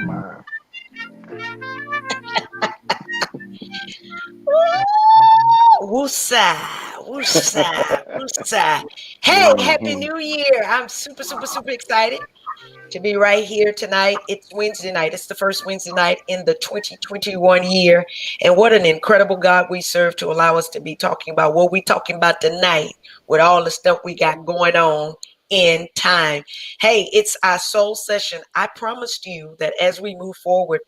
My. Woosa, woosa, woosa. Hey, Happy Mhm. New Year. I'm super, super, super excited to be right here tonight. It's Wednesday night. It's the first Wednesday night in the 2021 year. And what an incredible God we serve to allow us to be talking about what we're talking about tonight with all the stuff we got going on in time. Hey, it's our soul session. I promised you that as we move forward,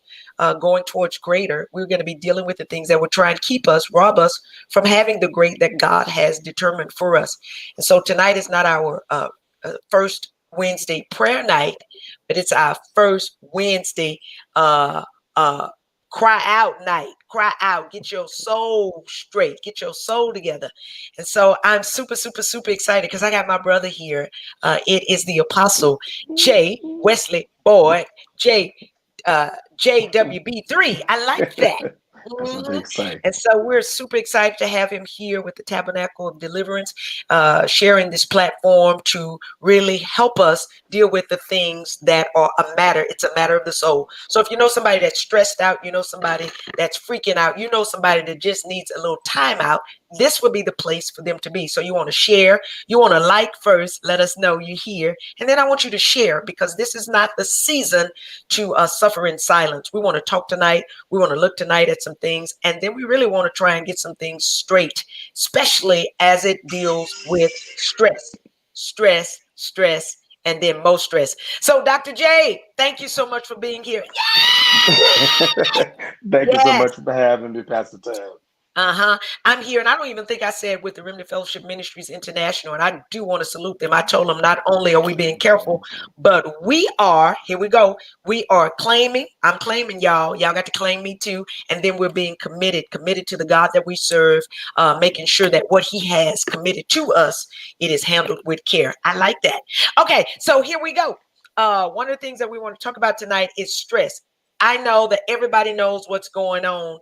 going towards greater, we're going to be dealing with the things that would try and keep us, rob us from having the great that God has determined for us. And so tonight is not our first Wednesday prayer night, but it's our first Wednesday uh uh cry out night. Cry out, get your soul straight, get your soul together. And so I'm super, super, super excited because I got my brother here. It is the apostle J. Wesley Boyd, J uh JWB3. I like that. That's a Mhm. big say. And so we're super excited to have him here with the Tabernacle of Deliverance, sharing this platform to really help us deal with the things that are a matter. It's a matter of the soul. So if you know somebody that's stressed out, you know somebody that's freaking out, you know somebody that just needs a little time out, this would be the place for them to be. So you want to share, you want to like first, let us know you're here. And then I want you to share because this is not the season to suffer in silence. We want to talk tonight. We want to look tonight at some things. And then we really want to try and get some things straight, especially as it deals with stress, stress, stress, and then more stress. So, Dr. J, thank you so much for being here. Thank you so Yes. much for having me, Pastor Tab. Uh-huh. I'm here, and I don't even think I said with the Remnant Fellowship Ministries International, and I do want to salute them. I told them not only are we being careful, but we are, here we go, we are claiming, I'm claiming y'all, y'all got to claim me too, and then we're being committed to the God that we serve, making sure that what he has committed to us, it is handled with care. I like that. Okay, so here we go. One of the things that we want to talk about tonight is stress. I know that everybody knows what's going on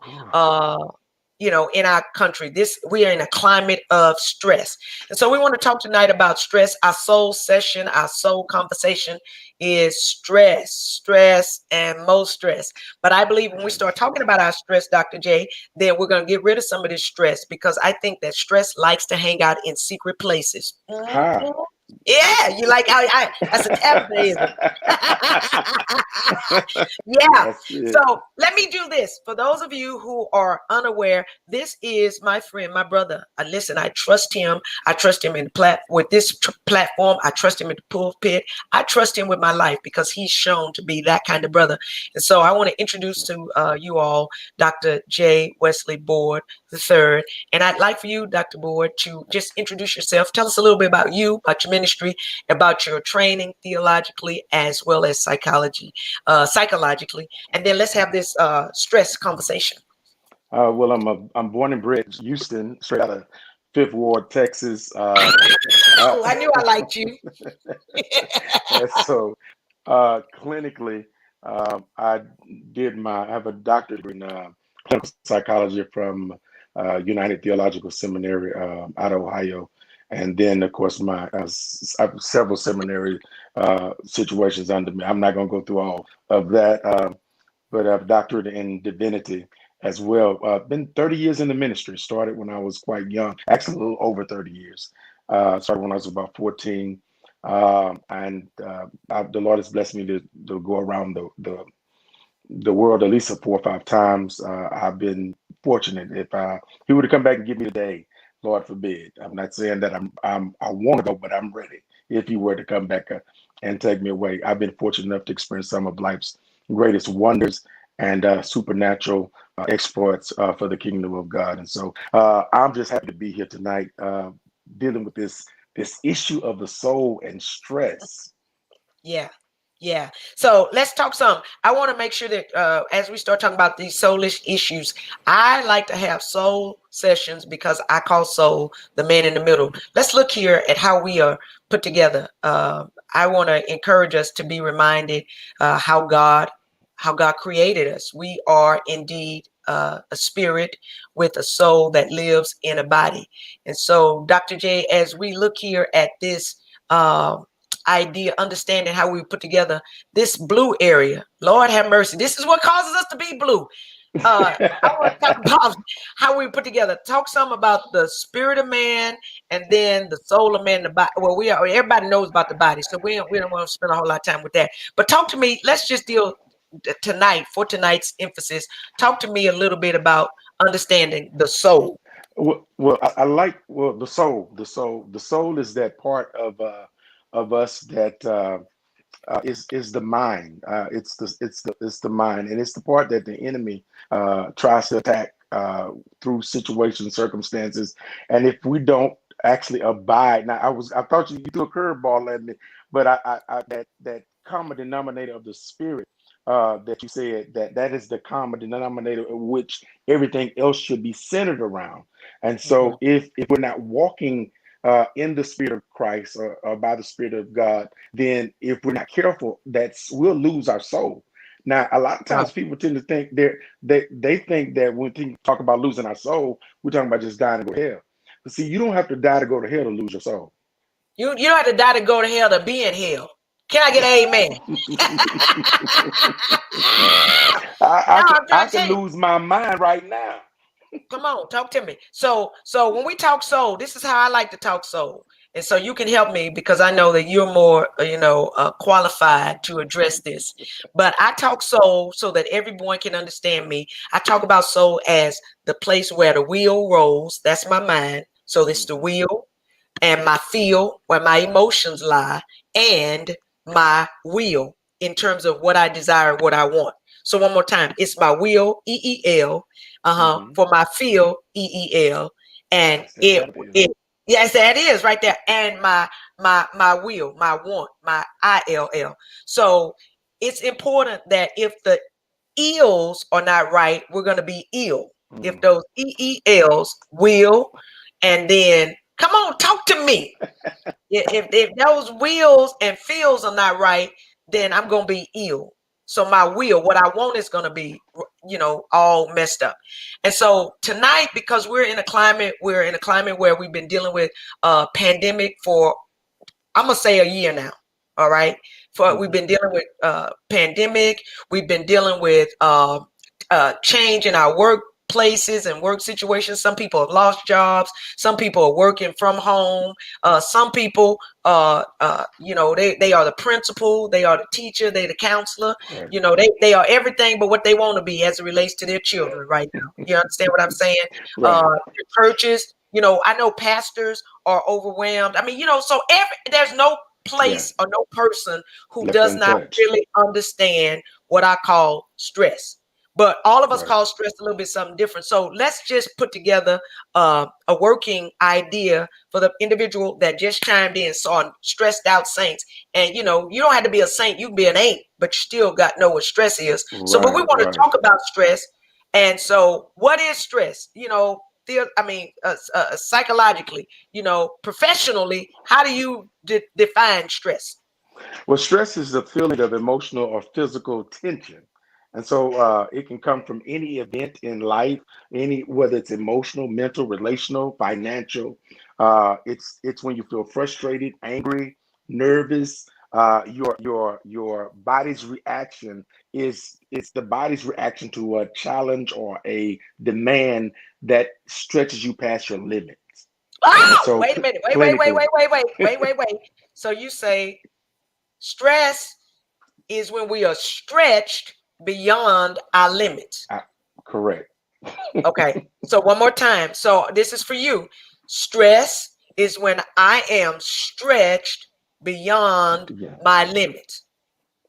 in our country. We are in a climate of stress. And so we want to talk tonight about stress. Our soul session, our soul conversation is stress, stress, and most stress. But I believe when we start talking about our stress, Dr. J, then we're going to get rid of some of this stress because I think that stress likes to hang out in secret places. Ha. Yeah, you like how that's a Tabithaism. Yeah. That's it. So let me do this. For those of you who are unaware, this is my friend, my brother. Listen, I trust him. I trust him with this platform. I trust him in the pulpit. I trust him with my life because he's shown to be that kind of brother. And so I want to introduce to you all Dr. J. Wesley Board III. And I'd like for you, Dr. Board, to just introduce yourself. Tell us a little bit about you, about your ministry, about your training theologically as well as psychologically, and then let's have this stress conversation. Well, I'm born and bred in Houston, straight out of Fifth Ward, Texas. Uh, Oh, I knew I liked you. and so, clinically, I I have a doctorate in clinical psychology from United Theological Seminary out of Ohio. And then, of course, I have several seminary situations under me. I'm not going to go through all of that, but I have a doctorate in divinity as well. Been 30 years in the ministry. Started when I was quite young, actually a little over 30 years. Started when I was about 14. And the Lord has blessed me to go around the world at least 4 or 5 times. I've been fortunate. If he were to come back and give me the day, Lord forbid. I'm not saying that I want to go, but I'm ready. If he were to come back and take me away, I've been fortunate enough to experience some of life's greatest wonders and supernatural exploits for the kingdom of God. And so I'm just happy to be here tonight, dealing with this issue of the soul and stress. Yeah. Yeah. So let's talk some. I want to make sure that as we start talking about these soulish issues, I like to have soul sessions because I call soul the man in the middle. Let's look here at how we are put together. I want to encourage us to be reminded how God created us. We are indeed a spirit with a soul that lives in a body. And so, Dr. J, as we look here at this, idea, understanding how we put together this blue area. Lord have mercy. This is what causes us to be blue. I want to talk about how we put together. Talk some about the spirit of man and then the soul of man. The body. Well, everybody knows about the body, so we don't want to spend a whole lot of time with that. But talk to me. Let's just deal tonight for tonight's emphasis. Talk to me a little bit about understanding the soul. Well, I like the soul is that part of us that is the mind. It's the mind, and it's the part that the enemy tries to attack through situations, circumstances, and if we don't actually abide. Now, I thought you threw a curveball at me, but that common denominator of the spirit. That you said that is the common denominator in which everything else should be centered around. And Mhm. so, if we're not walking in the spirit of Christ or by the spirit of God, then if we're not careful, we'll lose our soul. Now, a lot of Come times on. people tend to think they think that when we talk about losing our soul, we're talking about just dying to go to hell. But see, you don't have to die to go to hell to lose your soul. You don't have to die to go to hell to be in hell. Can I get an amen? No, I'm I trying to can tell you. lose my mind right now. Come on, talk to me. So when we talk soul, this is how I like to talk soul. And so you can help me because I know that you're more, qualified to address this. But I talk soul so that everyone can understand me. I talk about soul as the place where the wheel rolls. That's my mind. So it's the Mhm. wheel and my feel where my emotions lie and my will in terms of what I desire, what I want. So one more time, it's my will, EEL, Mhm. for my feel, EEL, and That's that caterpillar. yes, that is right there, and my will, my want, my ILL. So it's important that if the eels are not right, we're going to be ill. If Mm. those EELs will, and then come on, talk to me. If those wills and feels are not right, then I'm gonna be ill. So my will, what I want, is gonna be, all messed up. And so tonight, because we're in a climate where we've been dealing with pandemic for, I'm gonna say, a year now. All right, for we've Mhm. been dealing with pandemic. We've been dealing with change in our workplaces and work situations. Some people have lost jobs. Some people are working from home. Some people, they are the principal, they are the teacher, they the counselor. Right. They are everything but what they want to be as it relates to their children right now. You understand what I'm saying? Right. The churches. I know pastors are overwhelmed. I mean, so there's no Yeah. place or no person who Left does not untouched. really understand what I call stress. But all of us Right. call stress a little bit something different. So let's just put together a working idea for the individual that just chimed in, saw stressed out saints. And you don't have to be a saint, you can be an ain't, but you still got to know what stress is. So, but we Right. want to Right. talk about stress. And so, what is stress? Psychologically, professionally, how do you define stress? Well, stress is the feeling of emotional or physical tension. And so it can come from any event in life, whether it's emotional, mental, relational, financial. It's when you feel frustrated, angry, nervous. Your body's reaction is it's the body's reaction to a challenge or a demand that stretches you past your limits. And Oh, so wait a minute. clinically, Wait. So you say stress is when we are stretched beyond our limits. Correct. Okay. So one more time. So this is for you. Stress is when I am stretched beyond Yeah. my limits.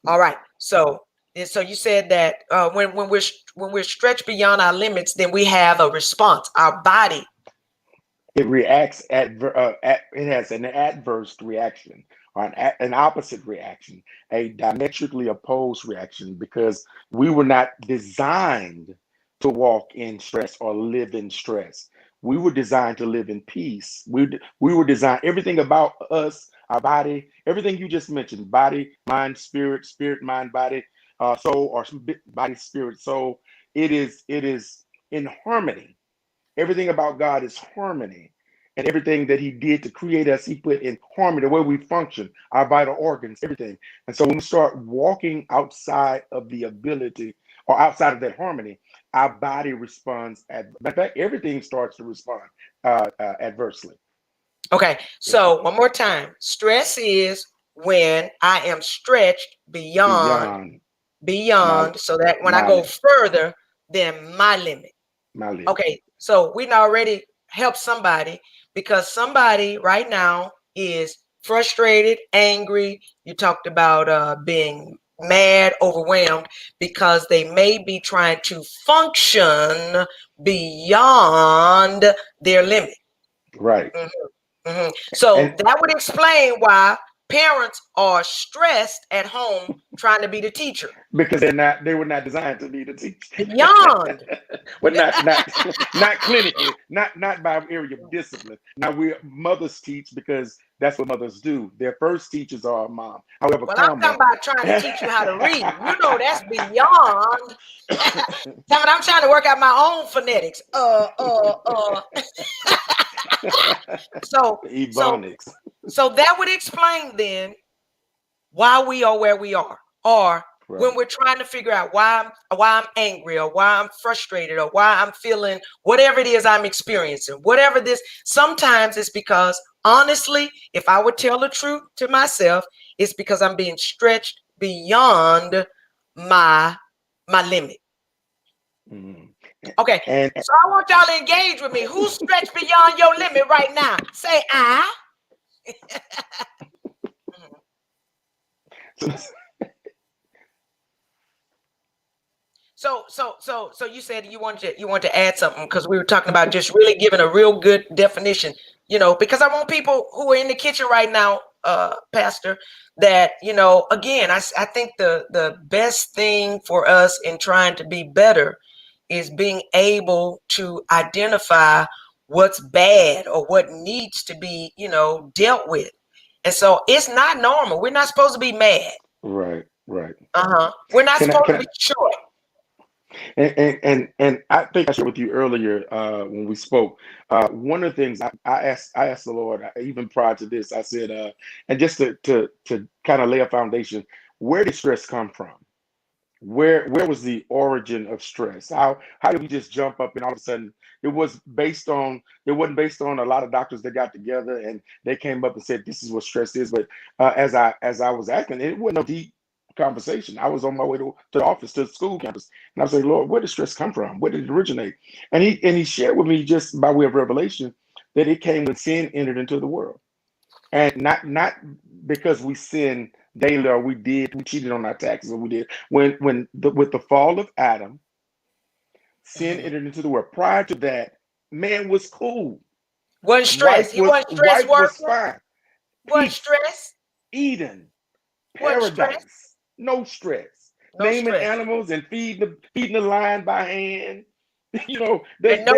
All right. So you said that when we're stretched beyond our limits, then we have a response. Our body. It reacts it has an adverse reaction or an opposite reaction, a diametrically opposed reaction, because we were not designed to walk in stress or live in stress. We were designed to live in peace. We were designed, everything about us, our body, everything you just mentioned, body, mind, spirit, mind, body, soul, or body, spirit, soul. It is in harmony. Everything about God is harmony. And everything that he did to create us, he put in harmony, the way we function, our vital organs, everything. And so when we start walking outside of the ability or outside of that harmony, our body responds. In fact, everything starts to respond adversely. Okay. So one more time. Stress is when I am stretched Beyond my so that when I my go further than my limit. my limit. Okay, so we already helped somebody because somebody right now is frustrated, angry. You talked about being mad, overwhelmed because they may be trying to function beyond their limit. Right. So And that would explain why parents are stressed at home trying to be the teacher. because they were not designed to be the teacher. Beyond. But not clinically, not by area of discipline. Now we mothers teach because that's what mothers do. Their first teachers are a mom. However, Well, I'm talking about trying to teach you how to read. You know that's beyond. I'm trying to work out my own phonetics. So Ebonics. So that would explain then why we are where we are, or when we're trying to figure out why I'm angry, or why I'm frustrated, or why I'm feeling whatever it is I'm experiencing, whatever this. Sometimes it's because honestly, if I would tell the truth to myself, it's because I'm being stretched beyond my limit. Okay, so I want y'all to engage with me. Who's stretched beyond your limit right now? Say I. So you said you want to add something because we were talking about just really giving a real good definition, because I want people who are in the kitchen right now, Pastor, that, again, I think the best thing for us in trying to be better is being able to identify what's bad or what needs to be, dealt with. And so it's not normal. We're not supposed to be mad. Right. We're not supposed to be short. And I think I shared with you earlier when we spoke. One of the things I asked the Lord, even prior to this, I said, and just to kind of lay a foundation, where did stress come from? Where was the origin of stress? How did we just jump up and all of a sudden it wasn't based on a lot of doctors that got together and they came up and said this is what stress is. But as I was asking, it wasn't a deep conversation. I was on my way to the office, to the school campus, and I was like, Lord, where did stress come from? Where did it originate? And he shared with me, just by way of revelation, that it came when sin entered into the world. And not because we sinned daily or we cheated on our taxes, or we did with the fall of Adam, sin entered into the world. Prior to that, man was cool. Wasn't stressed. He wasn't stressed. Was fine. Wasn't stressed. Eden, paradise, no stress. Naming animals and feeding the lion by hand.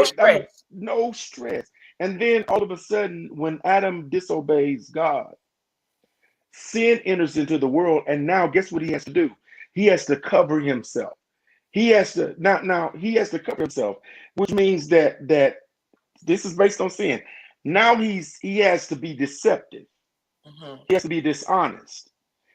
Stress. No stress. And then all of a sudden, when Adam disobeys God, sin enters into the world, and now guess what he has to do? He has to cover himself. He has to he has to cover himself, which means that this is based on sin. Now he has to be deceptive. He has to be dishonest.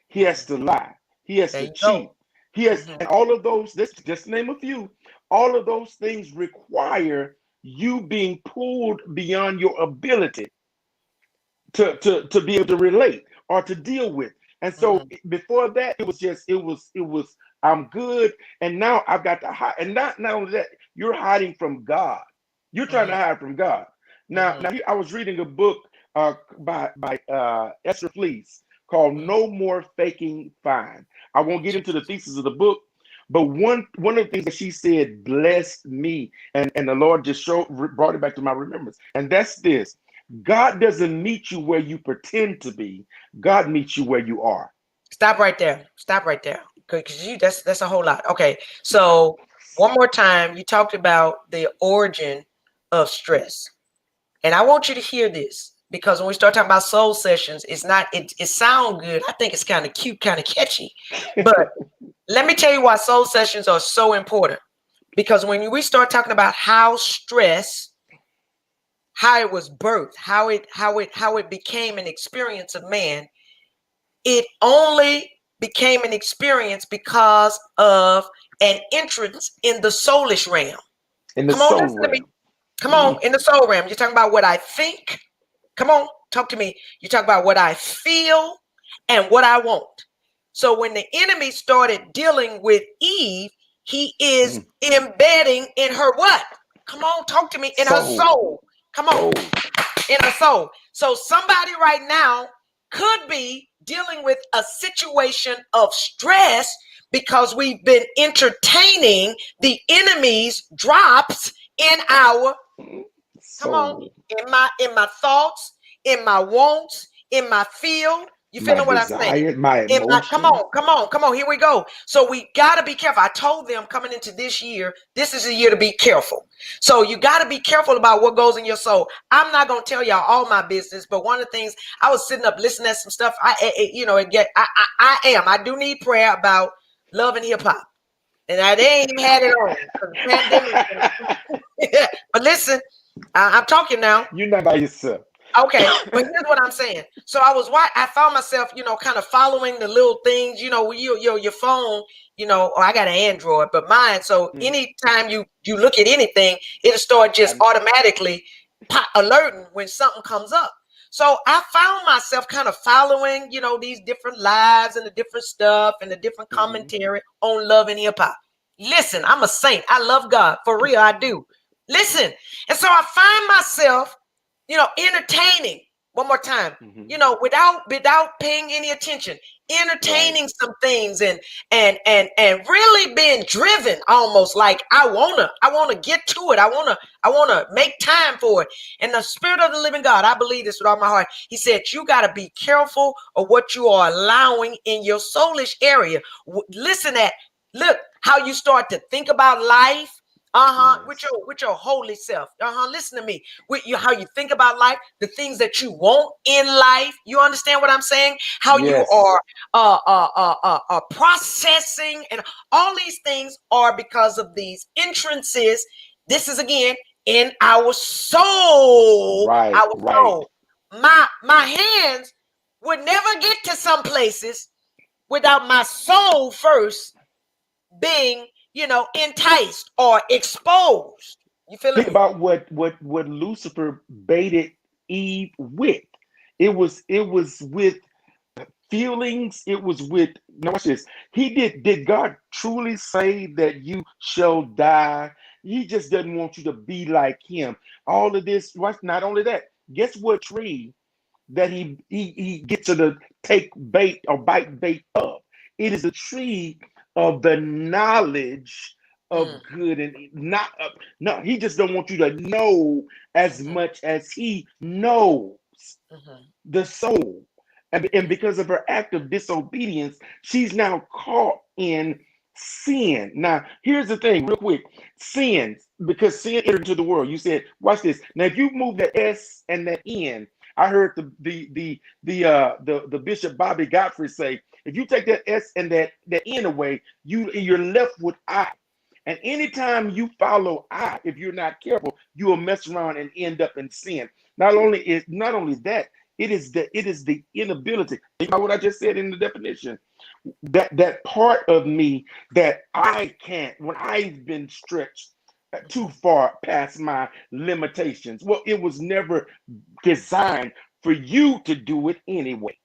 He has to lie. He has to cheat. He has, and all of those. This just to name a few. All of those things require you being pulled beyond your ability to be able to relate or to deal with. And so before that, it was I'm good. And now I've got to hide. And not only that, you're hiding from God. You're trying to Mhm. hide from God. Now, Mhm. I was reading a book by Esther Fleece called Mhm. "No More Faking Fine." I won't get into the thesis of the book, but one of the things that she said blessed me, and the Lord just brought it back to my remembrance. And that's this: God doesn't meet you where you pretend to be. God meets you where you are. Stop right there. Stop right there. Because that's a whole lot. Okay. So one more time, you talked about the origin of stress. And I want you to hear this because when we start talking about soul sessions, it's not it sounds good. I think it's kind of cute, kind of catchy. But let me tell you why soul sessions are so important. Because when we start talking about how stress, how it was birthed, how it became an experience of man, it only became an experience because of an entrance in the soulish realm. In the Come on, soul listen to me. realm. Come on, Mhm. in the soul realm. You're talking about what I think. Come on, talk to me. You talk about what I feel and what I want. So when the enemy started dealing with Eve, he is Mhm. embedding in her what? Come on, talk to me. In her Soul. soul. Come on, Soul. in her soul. So somebody right now could be dealing with a situation of stress because we've been entertaining the enemy's drops in our, come on, Soul. in my thoughts, in my wants, in my feel. You My feeling what I'm saying? desire, my In my, come emotions. on, come on, come on. Here we go. So we gotta be careful. I told them coming into this year, this is a year to be careful. So you gotta be careful about what goes in your soul. I'm not gonna tell y'all all my business, but one of the things I was sitting up listening to some stuff. I do need prayer about love and hip hop, and they ain't even had it on because the pandemic. But listen, I'm talking now. You're not by yourself. Okay, but here's what I'm saying. So I found myself, kind of following the little things, your phone, or I got an Android, but mine. So Mhm. anytime you look at anything, it'll start just I, automatically alerting when something comes up. So I found myself kind of following, these different lives and the different stuff and the different mhm. commentary on love and hip hop. Listen, I'm a saint. I love God for real. I do. Listen, and so I find myself entertaining one more time, Mhm. without paying any attention, Right. entertaining some things and really being driven almost like I wanna get to it. I wanna make time for it. And the spirit of the living God, I believe this with all my heart. He said, you gotta be careful of what you are allowing in your soulish area. Listen at look how you start to think about life. With Yes. your holy self. Listen to me. With you, how you think about life, the things that you want in life. You understand what I'm saying? How you Yes. are processing, and all these things are because of these entrances. This is again in our soul. Right. Our Right. soul. My hands would never get to some places without my soul first being, enticed or exposed. You feeling Think me? about what Lucifer baited Eve with. It was with feelings. It was with, now watch this. Did God truly say that you shall die? He just doesn't want you to be like him. All of this, watch, not only that, guess what tree that he gets her to take bait or bite bait of? It is a tree of the knowledge of Mm, good and not no, he just don't want you to know as mhm, much as he knows mhm, the soul. And because of her act of disobedience, she's now caught in sin. Now, here's the thing, real quick. Sin, because sin entered into the world. You said, watch this. Now, if you move the S and the N, I heard the Bishop Bobby Godfrey say, if you take that S and that N away, you're left with I. And anytime you follow I, if you're not careful, you will mess around and end up in sin. Not only that, it is the inability. Think about what I just said in the definition. That part of me that I can't, when I've been stretched too mhm. far past my limitations. Well, it was never designed for you to do it anyway.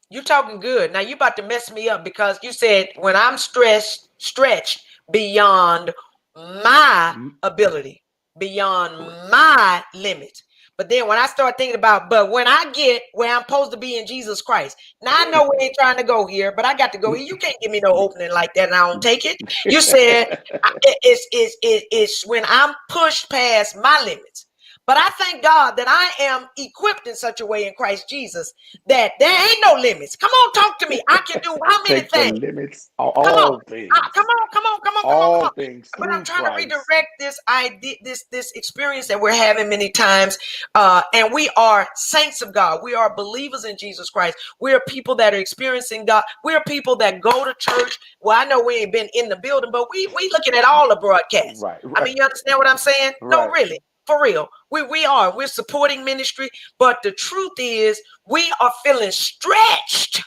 You talking good. Now you about to mess me up because you said when I'm stretched beyond my ability, beyond my limits. But then when I start thinking about, but when I get where I'm supposed to be in Jesus Christ, now I know we ain't trying to go here, but I got to go here. You can't give me no opening like that and I don't take it. You said it's when I'm pushed past my limits. But I thank God that I am equipped in such a way in Christ Jesus that there ain't no limits. Come on, talk to me. I can do how many Take the things? limits, Come on. all things, Come on, come on, come on, come on, come all on. things But I'm through trying to Christ. redirect this idea, this experience that we're having many times. And we are saints of God. We are believers in Jesus Christ. We are people that are experiencing God. We are people that go to church. Well, I know we ain't been in the building, but we looking at all the broadcasts. Right, I mean, you understand what I'm saying? No, right. really. For real, we're supporting ministry, but the truth is we are feeling stretched.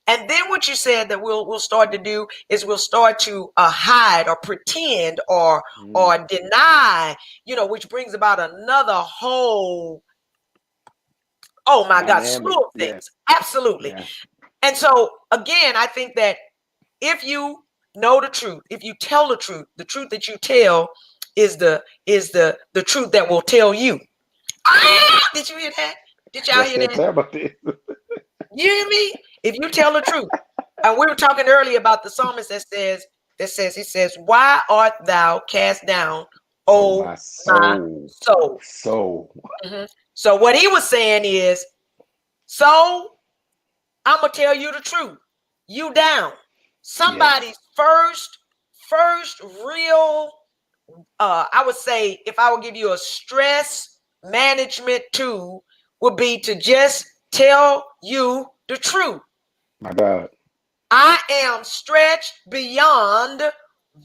And then what you said that we'll start to do is we'll start to hide or pretend or deny, which brings about another whole, oh my God, Dynamic. slew of Yeah, things. Absolutely. yeah. And so again, I think that if you know the truth, if you tell the truth that you tell is the truth that will tell you. Did you hear that? Did y'all That's hear that that? Sabbath. You hear me? If you tell the truth. And we were talking earlier about the psalmist he says, why art thou cast down, Oh, oh my my soul. soul? Soul. Mhm. So what he was saying is, so I'm gonna tell you the truth. You down. Somebody's Yes. first real, I would say, if I would give you a stress management tool, would be to just tell you the truth. My God. I am stretched beyond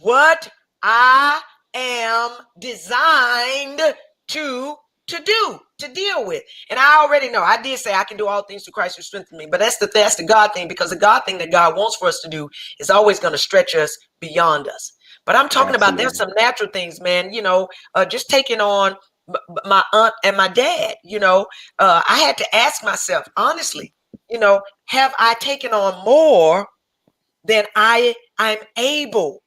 what I am designed to do, to deal with. And I already know, I did say I can do all things through Christ who strengthens me, but that's the God thing, because the God thing that God wants for us to do is always going to stretch us beyond us. But I'm talking about, there's Absolutely. some natural things, man, just taking on my aunt and my dad, I had to ask myself, honestly, have I taken on more than I'm able?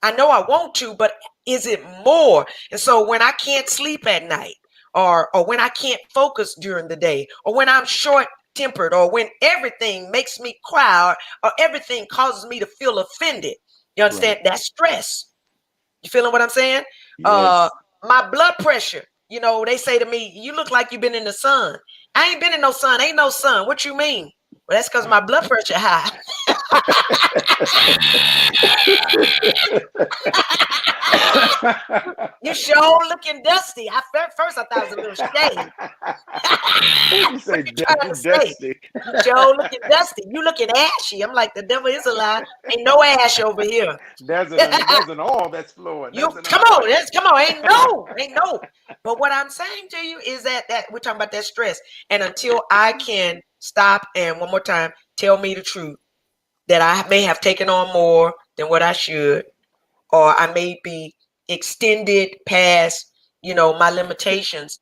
I know I want to, but is it more? And so when I can't sleep at night, or when I can't focus during the day, or when I'm short tempered, or when everything makes me cry, or everything causes me to feel offended, you understand? Right. That's stress. You feeling what I'm saying? Yes. My blood pressure, they say to me, you look like you've been in the sun. I ain't been in no sun. Ain't no sun. What you mean? Well, that's because my blood pressure high. You sure looking dusty. First I thought it was a little shade. What you say, What you trying to say? Dusty? You sure looking dusty. You looking ashy. I'm like, the devil is a lie. Ain't no ash over here. There's an oil that's flowing. You There's an come on, anointing. come on. Ain't no. But what I'm saying to you is that we're talking about that stress. And until I can stop and one more time tell me the truth, that I may have taken on more than what I should, or I may be extended past, my limitations.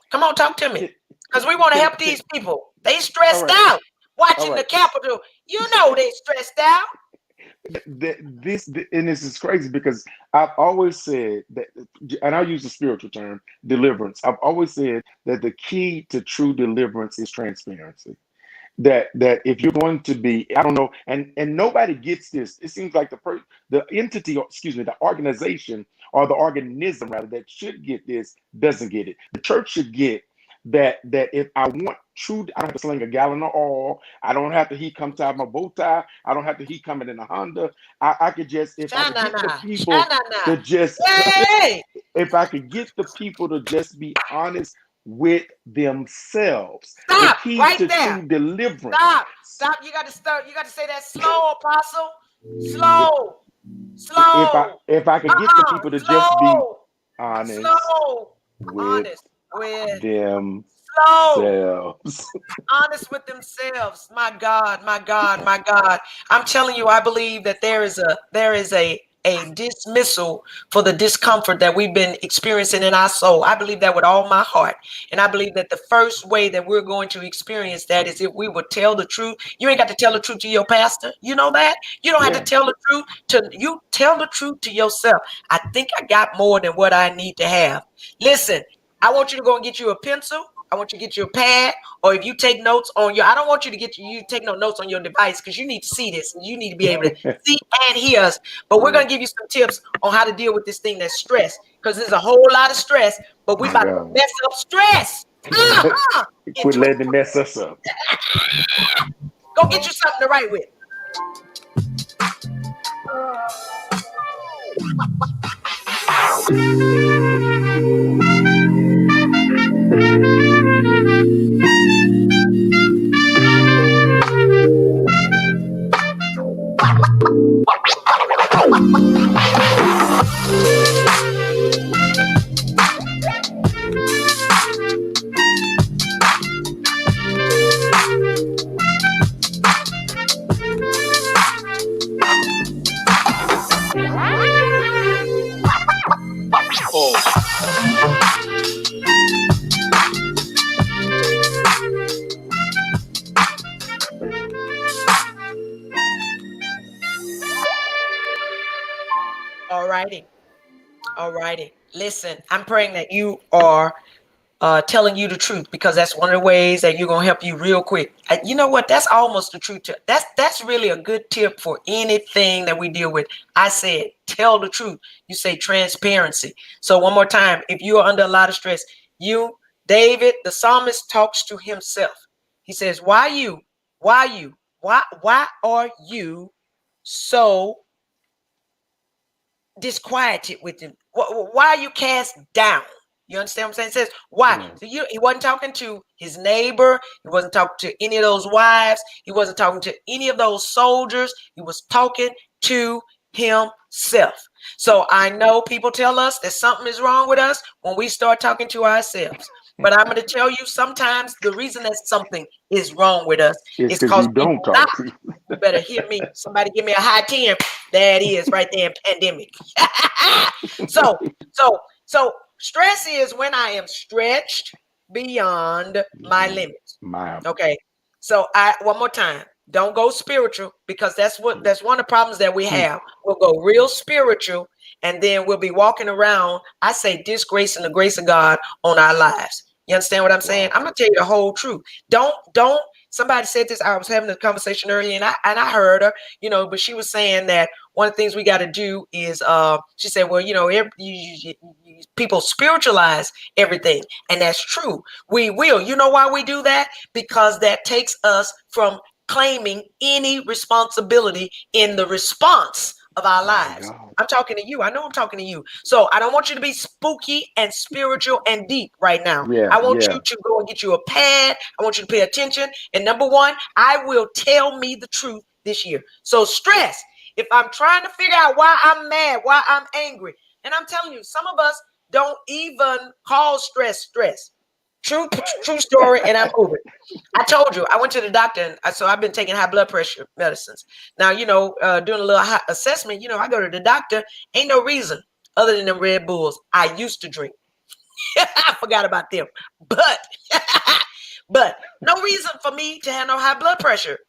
Come on, talk to me. Because we want to help Can these people. They all stressed right, out all watching the right. Capitol. You know they stressed out. And this is crazy because I've always said that, and I'll use the spiritual term, deliverance. I've always said that the key to true deliverance is transparency. That if you're going to be, I don't know, and nobody gets this. It seems like the entity, or excuse me, the organization or the organism rather that should get this doesn't get it. The church should get that if I want true, I don't have to sling a gallon of oil. I don't have to heat come tie my bow tie. I don't have to heat coming in a Honda. I could just, if I could get the Sha-na-na. people Sha-na-na. to just Hey! if I could get the people to just be honest with themselves. The Stop key right to there. true deliverance. Stop. You got to start. You got to say that slow, Apostle. If Slow. Slow. if I could get the people to just be Slow. honest Slow. with Honest with slow. themselves. Honest with themselves. My God, my God, my God. I'm telling you, I believe that there is a a dismissal for the discomfort that we've been experiencing in our soul. I believe that with all my heart. And I believe that the first way that we're going to experience that is if we would tell the truth. You ain't got to tell the truth to your pastor. You know that? You don't have to tell the truth to you. Tell the truth to yourself. I think I got more than what I need to have. Listen, I want you to go and get you a pencil. I want you to get you a pad, or if you take notes on your, I don't want you to get you take no notes on your device because you need to see this and you need to be able to see and hear us. But we're going to give you some tips on how to deal with this thing that's stress, because there's a whole lot of stress, but we about to mess up stress. Quit letting it mess us up. Go get you something to write with. All righty. Listen, I'm praying that you are telling you the truth, because that's one of the ways that you're gonna help you real quick. You know what? That's almost the truth. That's really a good tip for anything that we deal with. I said, tell the truth. You say transparency. So one more time, if you are under a lot of stress, David, the psalmist, talks to himself. He says, why are you so disquieted with him? Why are you cast down? You understand what I'm saying? It says, why? So he wasn't talking to his neighbor. He wasn't talking to any of those wives. He wasn't talking to any of those soldiers. He was talking to himself. So I know people tell us that something is wrong with us when we start talking to ourselves. But I'm going to tell you, sometimes the reason that something is wrong with us is because you don't talk to you. You better hear me. Somebody give me a high 10. There it is right there in pandemic. So stress is when I am stretched beyond my limits. Okay. So one more time. Don't go spiritual, because that's one of the problems that we have. We'll go real spiritual, and then we'll be walking around, I say, disgracing the grace of God on our lives. You understand what I'm saying? I'm gonna tell you the whole truth. Don't. Somebody said this. I was having a conversation earlier, and I heard her. But she was saying that one of the things we got to do is, she said, well, people spiritualize everything, and that's true. We will. You know why we do that? Because that takes us from claiming any responsibility in the response of our lives. I'm talking to you. I know I'm talking to you. So I don't want you to be spooky and spiritual and deep right now. I want you to go and get you a pad. I want you to pay attention. And number one, I will tell me the truth this year. So stress, if I'm trying to figure out why I'm mad, why I'm angry, and I'm telling you, some of us don't even call stress. True story, and I'm moving. I told you, I went to the doctor, and so I've been taking high blood pressure medicines. Now, doing a little assessment, I go to the doctor. Ain't no reason other than them Red Bulls I used to drink. I forgot about them. But no reason for me to have no high blood pressure.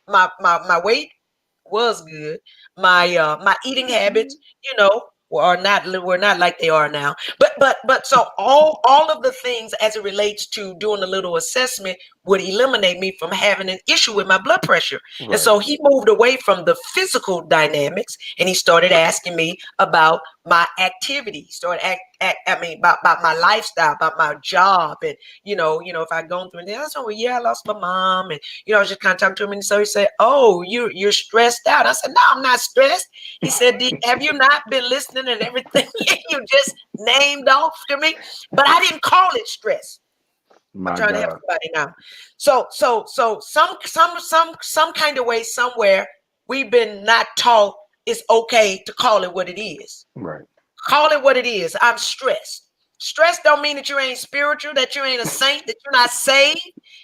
My weight was good. My eating habits, were not like they are now. But so all of the things as it relates to doing a little assessment would eliminate me from having an issue with my blood pressure. Right. And so he moved away from the physical dynamics, and he started asking me about my activity. He started about my lifestyle, about my job, and if I'd gone through anything. I said, well, I lost my mom, and I was just kind of talking to him, and so he said, oh, you're stressed out. I said, no, I'm not stressed. He said, have you not been listening and everything you just named off to me? But I didn't call it stress. I'm trying to help somebody now. So some kind of way, somewhere, we've been not taught it's okay to call it what it is. Right. Call it what it is. I'm stressed. Stress don't mean that you ain't spiritual, that you ain't a saint, that you're not saved.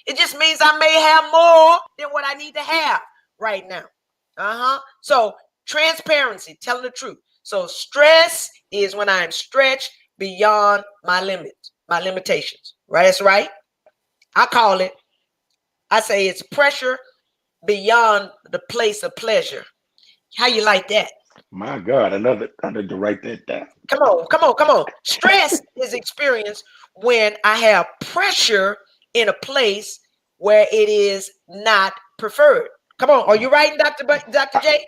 It just means I may have more than what I need to have right now. So transparency, telling the truth. So stress is when I am stretched beyond my limits, my limitations. Right? That's right. I say it's pressure beyond the place of pleasure. How you like that? My God, I need to write that down. Come on, come on, come on. Stress is experienced when I have pressure in a place where it is not preferred. Come on, are you writing, Dr. I, J?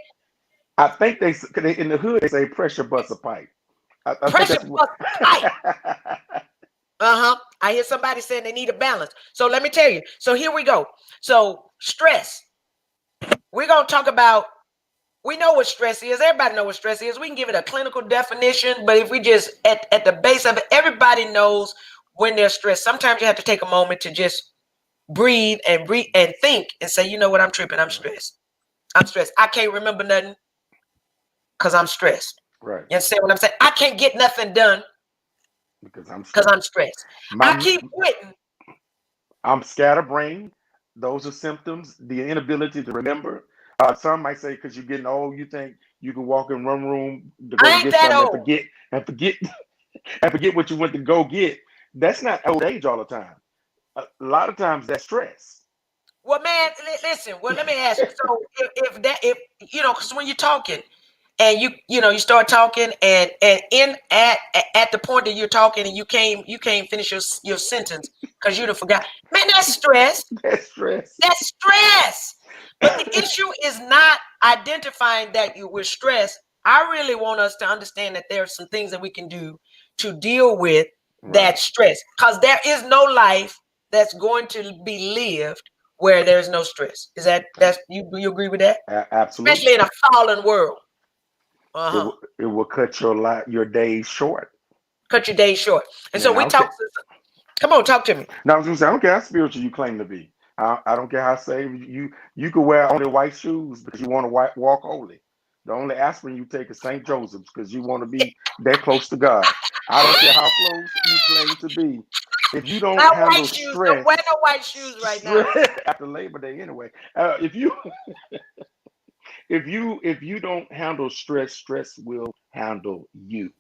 I think in the hood they say pressure bust a pipe. I think Pressure that's what. plus height. Uh-huh. I hear somebody saying they need a balance. So let me tell you. So here we go. So stress. We're gonna talk about. We know what stress is. Everybody know what stress is. We can give it a clinical definition, but if we just at the base of it, everybody knows when they're stressed. Sometimes you have to take a moment to just breathe and think and say, you know what, I'm tripping. I'm stressed. I'm stressed. I can't remember nothing because I'm stressed. Right. You understand what I'm saying? I can't get nothing done Because I'm because stressed. I'm stressed. I My keep quitting. I'm scatterbrained. Those are symptoms. The inability to remember. Some might say because you're getting old, you think you can walk in one room to go to I ain't get that something old. and forget and forget what you went to go get. That's not old age all the time. A lot of times that's stress. Well, man, listen. Well, let me ask you. So, if because when you're talking, and you start talking, and in at the point that you're talking, and you can't finish your sentence because you done forgot. Man, that's stress. That's stress. That's stress. But the issue is not identifying that you were stressed. I really want us to understand that there are some things that we can do to deal with Right. that stress, because there is no life that's going to be lived where there's no stress. That's you agree with that? Especially Absolutely. in a fallen world. It Uh-huh. will it will cut your days short. Cut your days short. And so And I we don't care. talk. Come on, talk to me. Now I was gonna say I don't care how spiritual you claim to be. I don't care how saved you could wear only white shoes because you want to walk holy. The only aspirin you take is St. Joseph's because you want to be that close to God. I don't care how close you claim to be. If you don't Not white handle shoes. Don't wear no white shoes right now. after Labor Day anyway, if you don't handle stress, stress will handle you.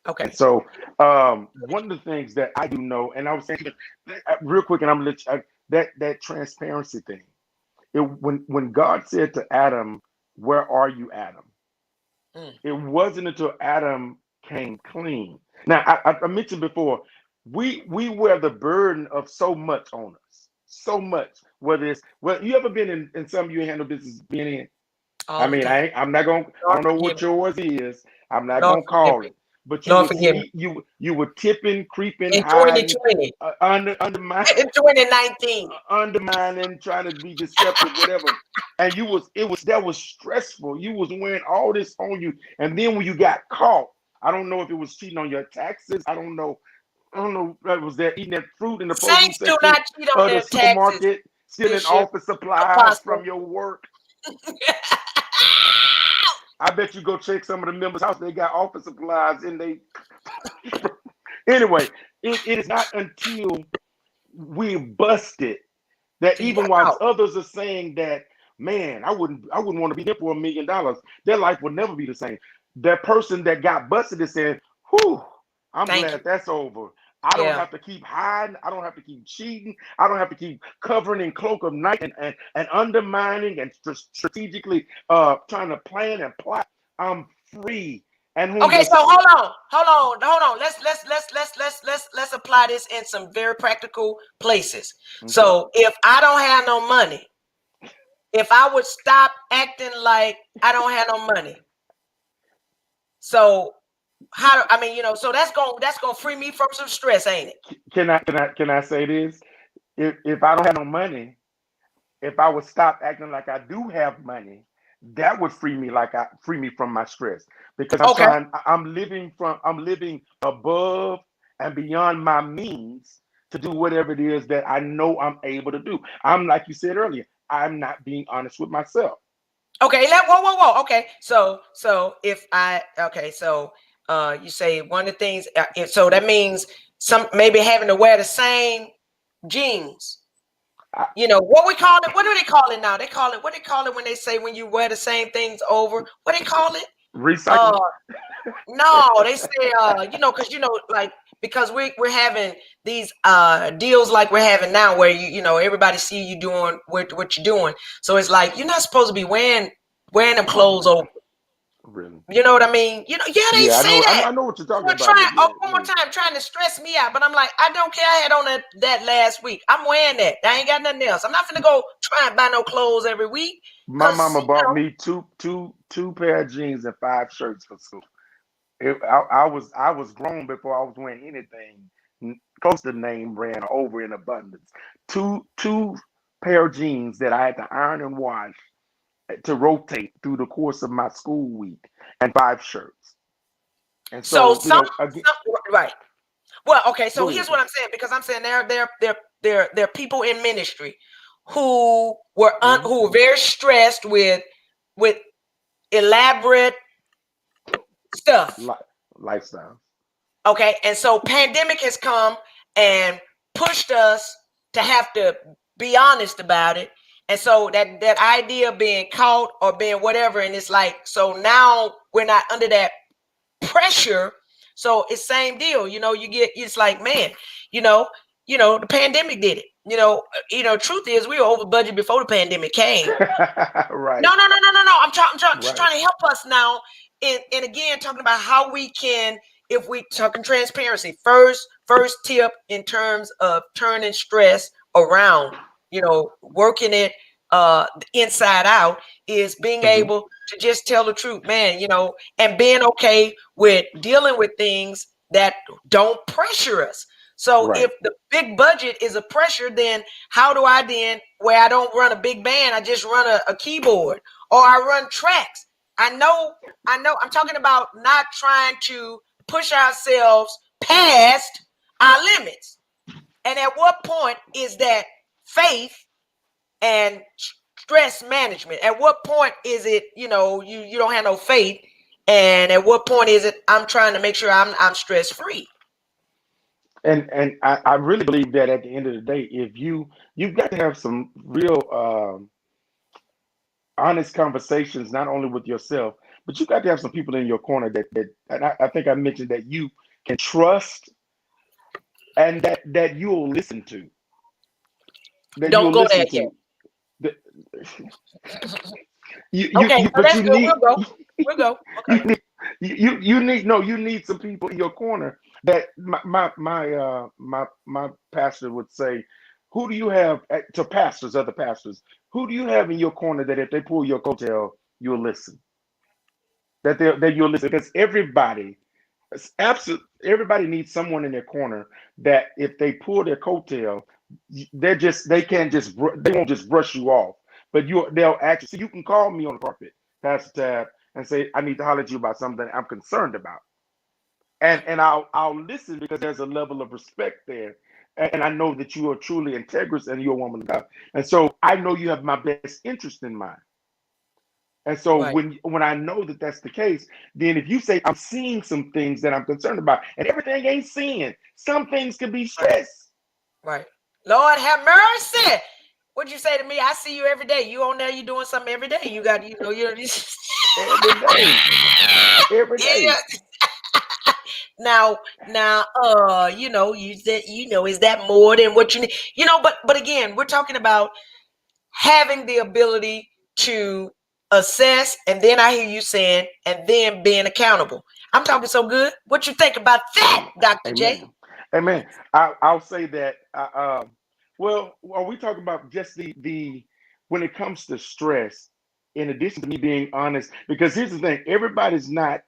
And Okay. so, one of the things that I do know, and I was saying real quick, and I'm gonna let you, that transparency thing. When God said to Adam, "Where are you, Adam?" Mm. It wasn't until Adam came clean. Now, I mentioned before, we wear the burden of so much on us, so much. Whether it's well, you ever been in some you ain't had no business being in? I All the mean, time. I'm not gonna. I Lord don't know forgive what me. yours is. I'm not Lord gonna forgive call me. it. But you Lord would forgive me. see you were tipping, creeping, In hiding, 2020, undermining, in 2019. undermining, trying to be deceptive, whatever. And that was stressful. You was wearing all this on you, and then when you got caught, I don't know if it was cheating on your taxes. I don't know. I don't know. Was that eating that fruit in the produce Saints do section not cheat on of the their taxes, supermarket, stealing Bishop office supplies from Apostle. your work? I bet you go check some of the members' house. They got office supplies and they anyway. It is not until we busted that So you even got whilst out. others are saying that, man, I wouldn't want to be there for $1 million. Their life will never be the same. That person that got busted is saying, "Whew, I'm Thank you. glad that's over. I don't Yeah. have to keep hiding. I don't have to keep cheating. I don't have to keep covering in cloak of night and undermining and strategically trying to plan and plot. I'm free. And whom Okay, the so hold on. Let's apply this in some very practical places. okay. So if I don't have no money, if I would stop acting like I don't have no money, so so that's gonna free me from some stress, ain't it? Can I say this? If I don't have no money, if I would stop acting like I do have money, that would free me from my stress because Okay. I'm living above and beyond my means to do whatever it is that I know I'm able to do. I'm like you said earlier, I'm not being honest with myself. Okay, whoa. Okay, so if I okay, so you say one of the things, so that means some maybe having to wear the same jeans. I, What we call it? What do they call it now? They call it what they call it when they say when you wear the same things over. What they call it? Uh, Recycling. no, they say, because like because we're having these deals like we're having now, where everybody see you doing what you're doing, so it's like you're not supposed to be wearing them clothes over. Really? You know what I mean? Yeah, they Yeah, I say know. that. I know what you're talking You're about, trying, but yeah, one more yeah. time, trying to stress me out. But I'm like, I don't care. I had on that last week. I'm wearing that. I ain't got nothing else. I'm not gonna go try and buy no clothes every week. My Cause mama bought me two pair of jeans and five shirts for school. I was grown before I was wearing anything close to name brand or over in abundance. Two pair of jeans that I had to iron and wash to rotate through the course of my school week, and five shirts. And so so, again, some right. Well, okay. So go ahead. here's what I'm saying, because I'm saying there are people in ministry who Mhm. who were very stressed with elaborate stuff. Li- Lifestyle. Okay, and so pandemic has come and pushed us to have to be honest about it. And so that idea of being caught or being whatever, and it's like, so now we're not under that pressure. So it's same deal. It's like, man, you know, the pandemic did it. Truth is we were over budget before the pandemic came. Right. No, no, no, no, no, no. Just Right. trying to help us now. And again, talking about how we can, if we talking transparency, first tip in terms of turning stress around, working it inside out, is being Hmm. able to just tell the truth, man, and being okay with dealing with things that don't pressure us. So Right. if the big budget is a pressure, then how do I then, where I don't run a big band, I just run a keyboard, or I run tracks. I'm talking about not trying to push ourselves past our limits. And at what point is that faith and stress management? At what point is it, you don't have no faith? And at what point is it, I'm trying to make sure I'm stress free? And I really believe that at the end of the day, if you've got to have some real honest conversations, not only with yourself, but you got to have some people in your corner that and I think I mentioned that you can trust, and that you'll listen to, that Don't you'll go there listen yet. to. The- Okay, so but that's you good. We'll need go. We'll go. you Okay. need you need no, you need some people in your corner that my pastor would say, who do you have to pastors, other pastors, who do you have in your corner that if they pull your coattail, you'll listen, that you'll listen, because everybody needs someone in their corner that if they pull their coattail, they can't just they won't just brush you off, but they'll actually, so you can call me on the carpet, Pastor Tab, and say, I need to holler at you about something I'm concerned about, and I'll listen, because there's a level of respect there, and I know that you are truly integrous and you're a woman of God, and so I know you have my best interest in mind. And so Right. when I know that that's the case, then if you say I'm seeing some things that I'm concerned about, and everything ain't seeing, some things can be Right. stress. Right. Lord have mercy. What'd you say to me? I see you every day. You on there, you doing something every day. You got, you're Every day, every yeah. day. Now, you said, is that more than what you need? But again, we're talking about having the ability to assess, and then I hear you saying, and then being accountable. I'm talking so good. What you think about that, Dr. J? Amen. Amen. I'll say that. Well, are we talking about just the when it comes to stress? In addition to me being honest, because here's the thing: everybody's not.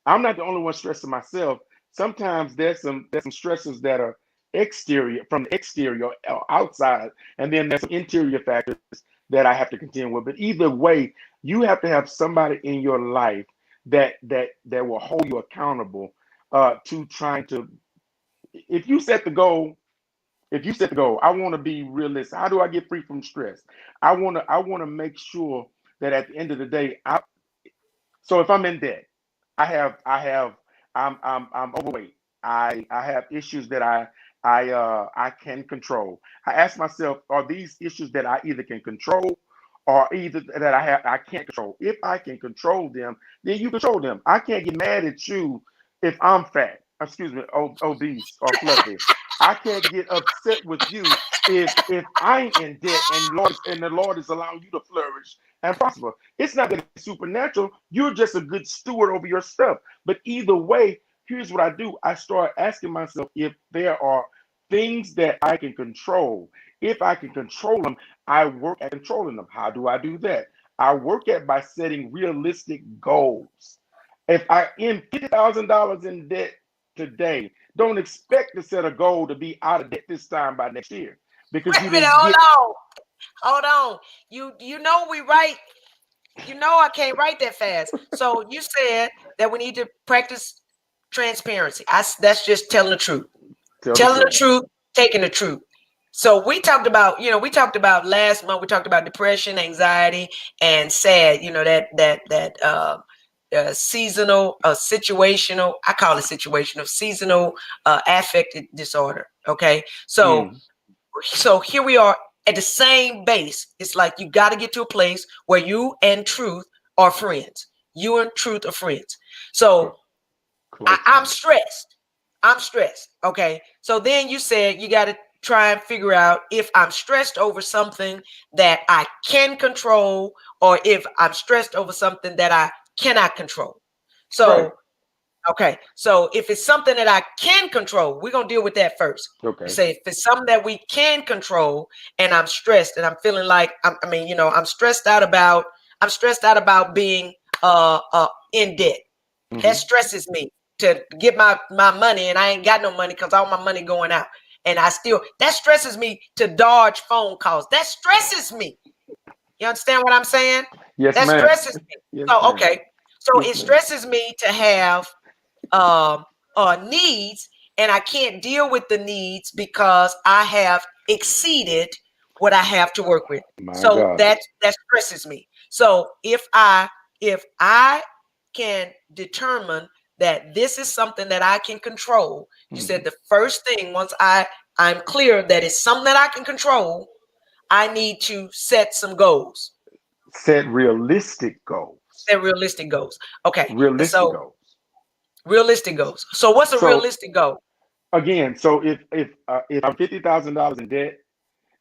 I'm not the only one stressing myself. Sometimes there's some stresses that are exterior, from the exterior or outside, and then there's some interior factors that I have to contend with. But either way, you have to have somebody in your life that will hold you accountable to trying to, if you set the goal, I want to be realistic. How do I get free from stress? I want to make sure that at the end of the day, so if I'm in debt, I'm overweight. I have issues that I can control. I ask myself, are these issues that I either can control, or either that I can't control. If I can control them, then you control them. I can't get mad at you if I'm fat, excuse me, obese or fluffy. I can't get upset with you if I'm in debt and the Lord is allowing you to flourish and prosper. It's not that it's supernatural. You're just a good steward over your stuff. But either way, here's what I do. I start asking myself if there are things that I can control. If I can control them, I work at controlling them. How do I do that? I work at by setting realistic goals. If I am $50,000 in debt today, don't expect to set a goal to be out of debt this time by next year because Wait you a minute, didn't get. hold on. You know we write. You know I can't write that fast. So you said that we need to practice transparency. That's just telling the truth. Telling the truth, taking the truth. So we talked about, last month, we talked about depression, anxiety, and SAD, seasonal, situational, I call it situational, seasonal affective disorder. Okay. So here we are at the same base. It's like you got to get to a place where you and truth are friends. You and truth are friends. So I'm stressed. Okay. So then you said you got to try and figure out if I'm stressed over something that I can control or if I'm stressed over something that I cannot control. So, okay. So if it's something that I can control, we're going to deal with that first. Okay. Say if it's something that we can control and I'm stressed and I'm feeling like, I'm stressed out about being in debt. That stresses me to get my money and I ain't got no money because all my money going out. And that stresses me to dodge phone calls. That stresses me. You understand what I'm saying? Yes, that ma'am. Stresses me. Yes, So, ma'am. okay. So yes, it stresses me to have needs and I can't deal with the needs because I have exceeded what I have to work with. So that stresses me. So if I can determine that this is something that I can control, you said the first thing, once I'm clear that it's something that I can control, I need to set some goals. Set realistic goals. Okay. Realistic goals. Realistic goals. So what's a realistic goal? Again, so if I'm $50,000 in debt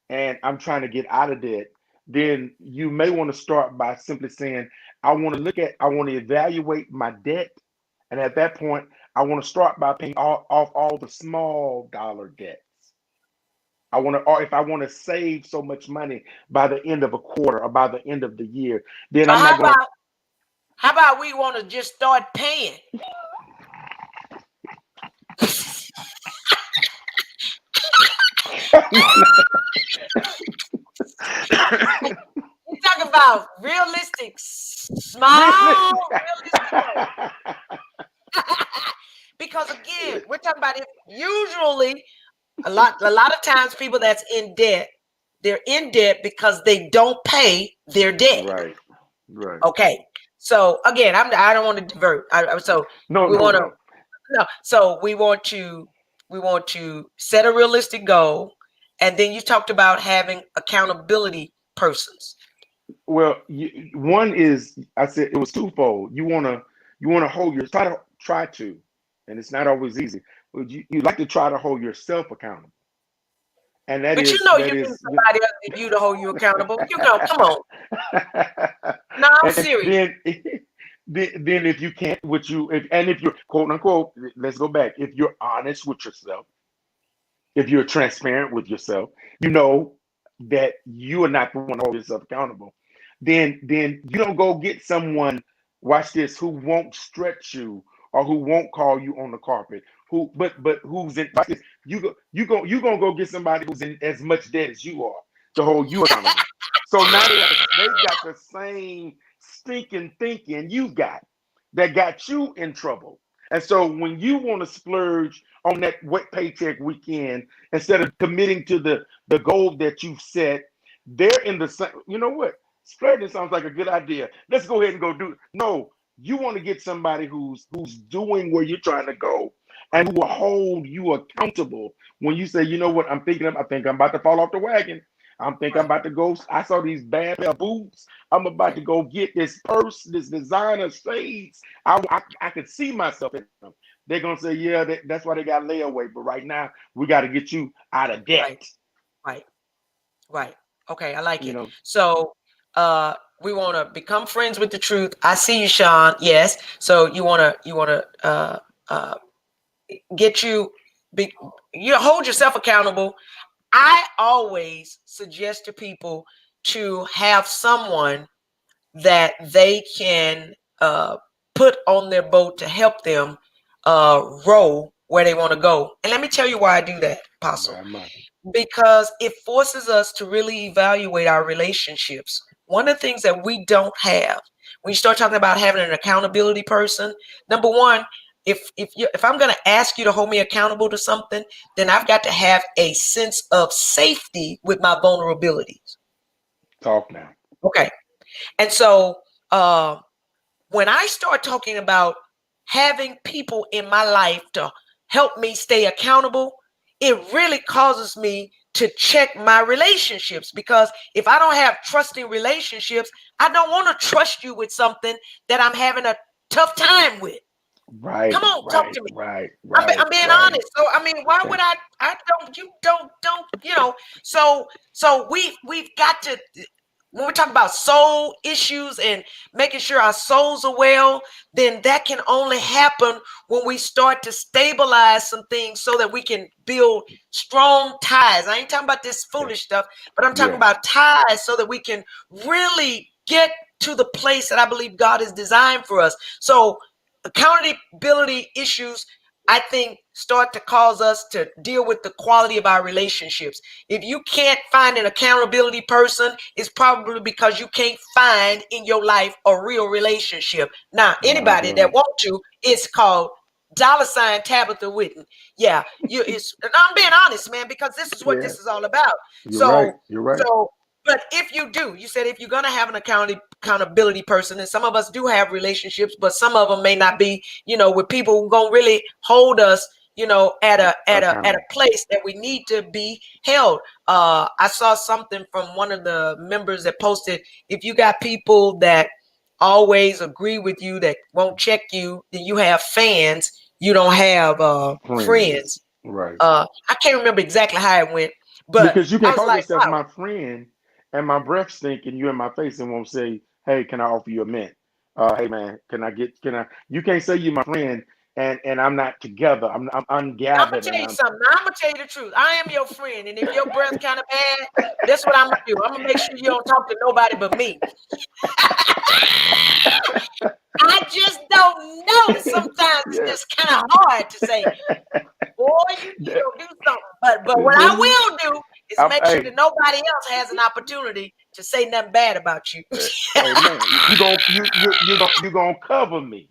and I'm trying to get out of debt, then you may want to start by simply saying, I want to evaluate my debt. And at that point, I want to start by paying off all the small dollar debts. Or if I want to save so much money by the end of a quarter or by the end of the year, then I'm not going to. How about we want to just start paying? You talk about realistic, small, realistic. Because again, we're talking about it. Usually, a lot of times, people that's in debt, they're in debt because they don't pay their debt. Right. Okay. So again, I don't want to divert. So we want to set a realistic goal, and then you talked about having accountability persons. Well, one is, I said it was twofold. You want to hold try to, and it's not always easy. But you like to try to hold yourself accountable, and that but is. You need somebody other than you to hold you accountable. Come on. No, I'm serious. Then if you can't, if you're quote unquote, let's go back. If you're honest with yourself, if you're transparent with yourself, you know that you are not the one to hold yourself accountable. Then you don't go get someone, watch this, who won't stretch you or who won't call you on the carpet. But who's in? Watch this, you gonna go get somebody who's in as much debt as you are to hold you accountable. So now they've got the same stinking thinking you got that got you in trouble. And so when you want to splurge on that wet paycheck weekend, instead of committing to the goal that you've set, they're in the same. You know what? Splurging sounds like a good idea. Let's go ahead and go do it. No, you want to get somebody who's doing where you're trying to go and who will hold you accountable when you say, you know what, I think I'm about to fall off the wagon. I'm thinking I'm Right. about to go. I saw these bad pair of boots. I'm about to go get this purse, this designer shades. I could see myself in them. They're gonna say, yeah, that's why they got layaway. But right now, we got to get you out of debt. Right. Right. Right. Okay, I like You it. know, So we want to become friends with the truth. I see you, Sean. Yes. So you wanna uh get be you hold yourself accountable. I always suggest to people to have someone that they can put on their boat to help them row where they want to go. And let me tell you why I do that, Apostle. my. Because it forces us to really evaluate our relationships. One of the things that we don't have when you start talking about having an accountability person, number one, if I'm going to ask you to hold me accountable to something, then I've got to have a sense of safety with my vulnerabilities. Talk now. Okay. And so when I start talking about having people in my life to help me stay accountable, it really causes me to check my relationships, because if I don't have trusting relationships, I don't want to trust you with something that I'm having a tough time with. Come Right, on, talk right, to me. right, I'm right, being right. honest. So I mean, why would I don't you don't you know? So we've got to, when we talk about soul issues and making sure our souls are well, then that can only happen when we start to stabilize some things so that we can build strong ties. I ain't talking about this Yeah, foolish stuff, but I'm talking yeah. about ties so that we can really get to the place that I believe God has designed for us. So accountability issues, I think, start to cause us to deal with the quality of our relationships. If you can't find an accountability person, it's probably because you can't find in your life a real relationship. Now, My anybody that God. want to, it's called $ Tabitha Whitten. Yeah, and I'm being honest, man, because this is what Yeah, this is all about. you're right. So, You're right. so, but if you do, you said if you're gonna have an accountability person, and some of us do have relationships, but some of them may not be, with people who gonna really hold us, at a Accountable. place that we need to be held. I saw something from one of the members that posted, if you got people that always agree with you, that won't check you, then you have fans, you don't have Friends. friends. Right. I can't remember exactly how it went, but Because you I can was call like, yourself wow. my friend and my breath stink and you in my face and won't say, hey, can I offer you a mint? Hey man, can I you can't say you my friend and I'm not together. I'm I'm gonna ungathered tell and you I'm something. I'm gonna tell you the truth. I am your friend, and if your breath kind of bad, that's what I'm gonna do. I'm gonna make sure you don't talk to nobody but me. I just don't know. Sometimes it's yeah. just kind of hard to say, boy, you That- gonna do something. But what I this- will do is make sure hey, that nobody else has an opportunity to say nothing bad about you. hey man, you gonna cover me.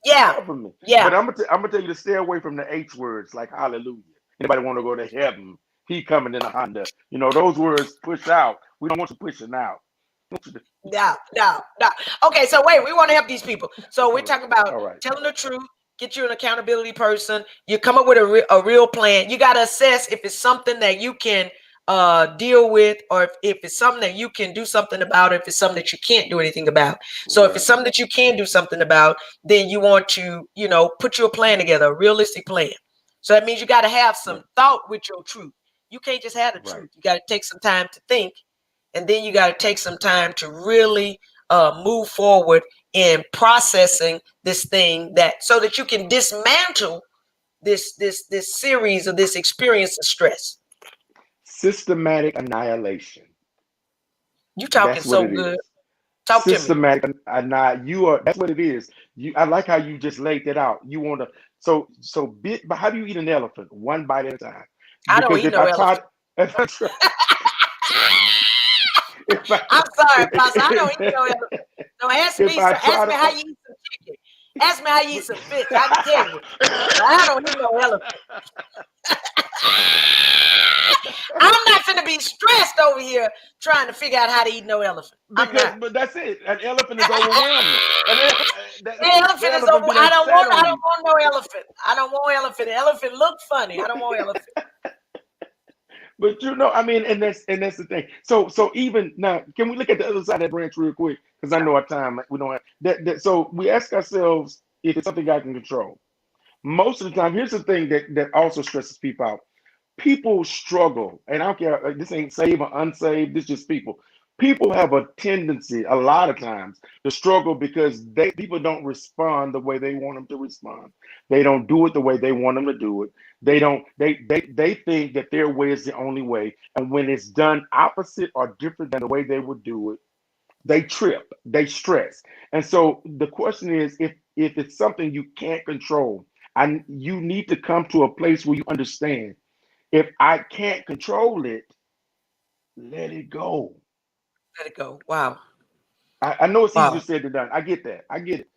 Yeah, Cover me. yeah. But I'm gonna tell you to stay away from the H words like hallelujah. Anybody want to go to heaven? He coming in a Honda. Those words push out. We don't want you pushing out. No, no, no. Okay, so wait, we want to help these people. So we're All right. talking about All right. telling the truth, get you an accountability person. You come up with a real plan. You got to assess if it's something that you can deal with, or if it's something that you can do something about, or if it's something that you can't do anything about. So if it's Right. something that you can do something about, then you want to, put your plan together, a realistic plan. So that means you got to have some Right. thought with your truth. You can't just have the Right. truth. You got to take some time to think, and then you got to take some time to really move forward in processing this thing, that so that you can dismantle this series of this experience of stress. Systematic annihilation. You talking That's what so it good. is. Talk to me. Systematic annihilation. You are. That's what it is. I like how you just laid that out. You want to. So bit. But how do you eat an elephant? One bite at a time. I don't Because eat if no I elephant. try, if I try, if I, I'm sorry, Pastor. I don't eat if, no elephant. No, ask if me. I So try ask me how to. you eat some chicken. Ask me how you eat some fish. I can tell you. But I don't eat no elephant. I'm not gonna be stressed over here trying to figure out how to eat no elephant. I'm not. But that's it. An elephant is overwhelming. The The elephant is over. elephant be done sat I on don't you. want no elephant. I don't want elephant. The elephant look funny. I don't want elephant. But you know, I mean, and that's the thing. So even now, can we look at the other side of that branch real quick? Because I know our time we don't have that. So we ask ourselves if it's something God can control. Most of the time, here's the thing that also stresses people out. People struggle, and I don't care. This ain't saved or unsaved. This is just people. People have a tendency, a lot of times, to struggle because people don't respond the way they want them to respond. They don't do it the way they want them to do it. They don't. They think that their way is the only way, and when it's done opposite or different than the way they would do it, they trip, they stress. And so the question is, if it's something you can't control, and you need to come to a place where you understand, if I can't control it, let it go. Let it go. Wow. I know it's easier Wow. said than done. I get that. I get it.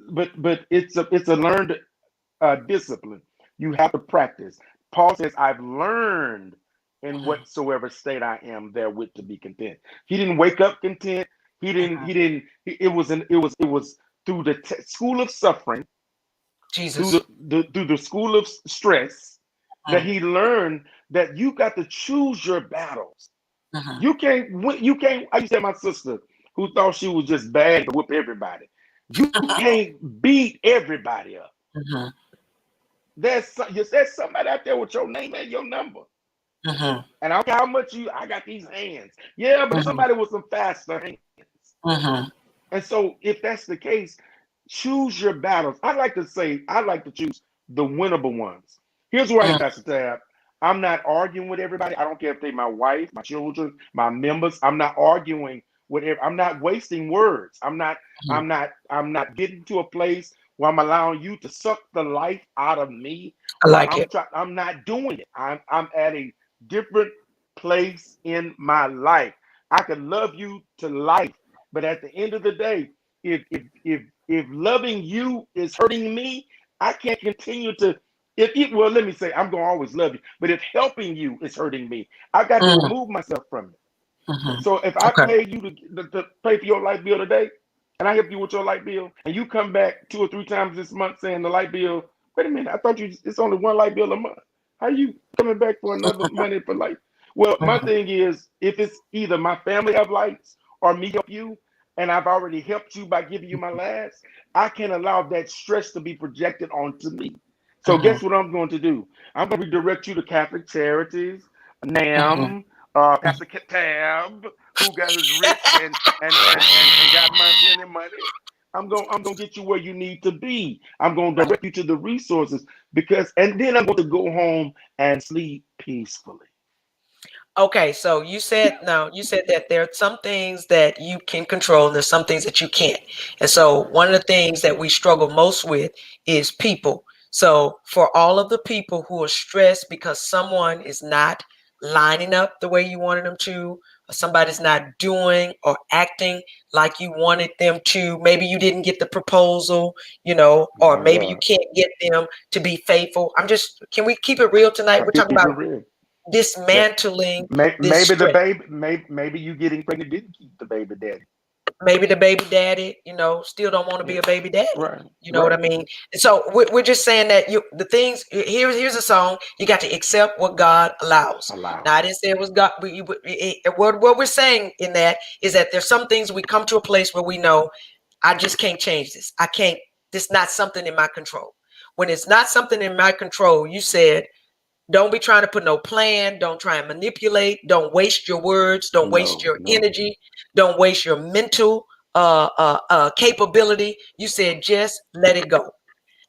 But it's a learned discipline. You have to practice. Paul says, "I've learned in Mhm. whatsoever state I am therewith to be content." He didn't wake up content. He didn't. Mhm. He didn't. It was through the school of suffering, through Jesus. the school of stress, that Mhm. he learned that you got to choose your battles. Mhm. You can't You can't. I used to have my sister who thought she was just bad to whip everybody. You can't beat everybody up. Mhm. There's somebody out there with your name and your number. Mhm. And I don't care how much I got these hands. Yeah, but Mhm. somebody with some faster hands. Mhm. And so if that's the case, choose your battles. I like to choose the winnable ones. Here's where I am, Mhm. Pastor Tab. I'm not arguing with everybody. I don't care if they my wife, my children, my members. I'm not arguing with I'm not wasting words. Mhm. I'm not getting to a place where I'm allowing you to suck the life out of me I while like it. I'm not doing it. I'm at a different place in my life. I can love you to life, but at the end of the day, if loving you is hurting me, I can't continue to. Well, let me say, I'm gonna always love you, but if helping you is hurting me, I've got to Mhm. remove myself from it. Mhm. So if I Okay. pay you to pay for your light bill today, and I help you with your light bill, and you come back 2 or 3 times this month saying the light bill, wait a minute, I thought it's only one light bill a month. How you coming back for another money for light? Well, my Mhm. thing is, if it's either my family have lights or me help you, and I've already helped you by giving you my last, I can't allow that stress to be projected onto me. So Mhm. guess what I'm going to do? I'm going to redirect you to Catholic Charities, Mhm. NAM, Pastor Tab, who got who's rich and got plenty of money. I'm gonna get you where you need to be. I'm gonna Right. direct you to the resources and then I'm going to go home and sleep peacefully. Okay, so you said that there are some things that you can control and there's some things that you can't. And so one of the things that we struggle most with is people. So for all of the people who are stressed because someone is not lining up the way you wanted them to, or somebody's not doing or acting like you wanted them to, maybe you didn't get the proposal, or My maybe you God, can't get them to be faithful. Can we keep it real tonight? We're keep talking about it real. dismantling this Maybe the stress. baby, maybe you getting pregnant didn't keep the baby daddy. Maybe the baby daddy, still don't want to be Yeah, a baby daddy. right, You know what I right. mean? And so we're just saying that the things here's a song. You got to accept what God allows. Allow. Now I didn't say it was God. What we're saying in that is that there's some things we come to a place where we know I just can't change this. I can't. This is not something in my control. When it's not something in my control, you said don't be trying to put no plan. Don't try and manipulate. Don't waste your words. Don't waste No, your no. energy. Don't waste your mental capability. You said just let it go.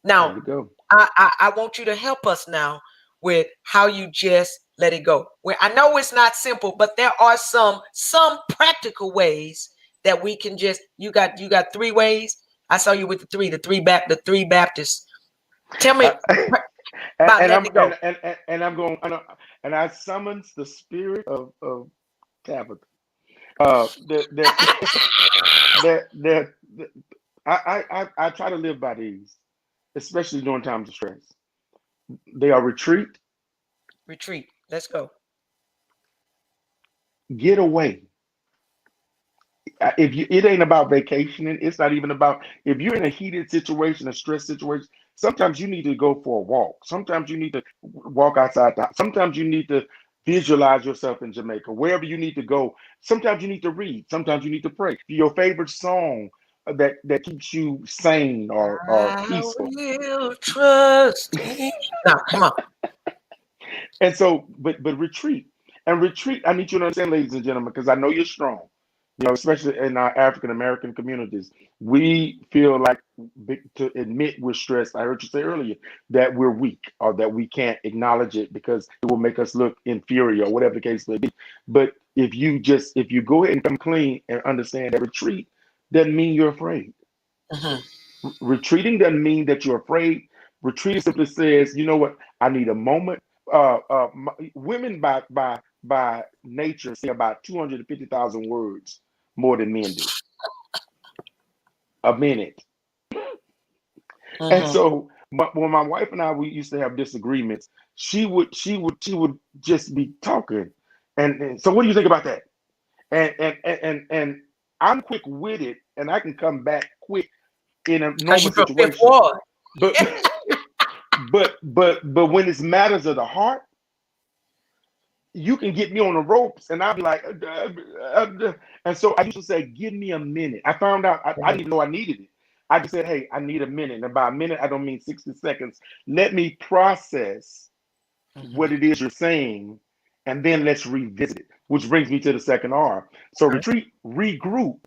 Now, Let it go. I want you to help us now with how you just let it go. Where I know it's not simple, but there are some practical ways that we can just. You got 3 ways. I saw you with the three Baptists. Tell me I, about and letting I'm it go. and I'm going and I summons the spirit of Tabitha. That that I try to live by these, especially during times of stress. They are retreat, Retreat. Let's go. get away. If you, it ain't about vacationing. It's not even about if you're in a heated situation, a stress situation. Sometimes you need to go for a walk. Sometimes you need to walk outside. Sometimes you need to Visualize yourself in Jamaica, wherever you need to go. Sometimes you need to read. Sometimes you need to pray. Your favorite song that keeps you sane or I peaceful. will trust him. Now, come on. And so, but retreat and retreat. I need you to understand, ladies and gentlemen, because I know you're strong. You know, especially in our African American communities, we feel like to admit we're stressed. I heard you say earlier that we're weak or that we can't acknowledge it because it will make us look inferior or whatever the case may be. But if you go ahead and come clean and understand that retreat doesn't mean you're afraid. Mhm. Retreating doesn't mean that you're afraid. Retreating simply says, you know what, I need a moment. Women by nature say about 250,000 words more than men do a minute. And Mhm. so when my wife and I we used to have disagreements, she would just be talking. And so what do you think about that? And I'm quick witted and I can come back quick in a Because normal you're from Fifth situation. Ward. But but when it's matters of the heart, you can get me on the ropes and I'll be like, and so I used to say, give me a minute. I found out I didn't even know I needed it. I just said, hey, I need a minute. And by a minute, I don't mean 60 seconds. Let me process Mhm. what it is you're saying, and then let's revisit it, which brings me to the second R. So Right. retreat, regroup.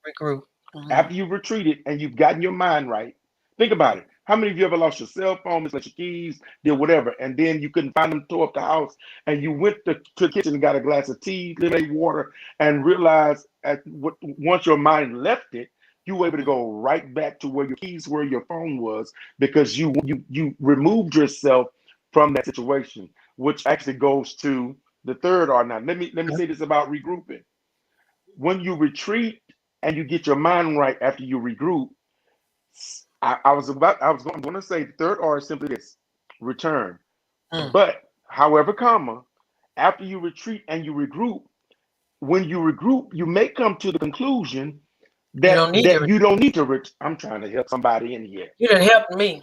Regroup. Mhm. After you've retreated and you've gotten your mind right, think about it. How many of you ever lost your cell phone, misplaced your keys, did whatever, and then you couldn't find them, tore up the house, and you went to the kitchen and got a glass of tea, lemonade water, and realized once your mind left it, you were able to Mhm. go right back to where your keys were, your phone was, because you removed yourself from that situation, which actually goes to the third R. Now, let me say this about regrouping. When you retreat and you get your mind right after you regroup, I'm going to say the third R is simply this: return. Mm. But however, comma, after you retreat and you regroup, when you regroup, you may come to the conclusion You that don't need to. you don't need to. I'm trying to help somebody in here. You done helped me.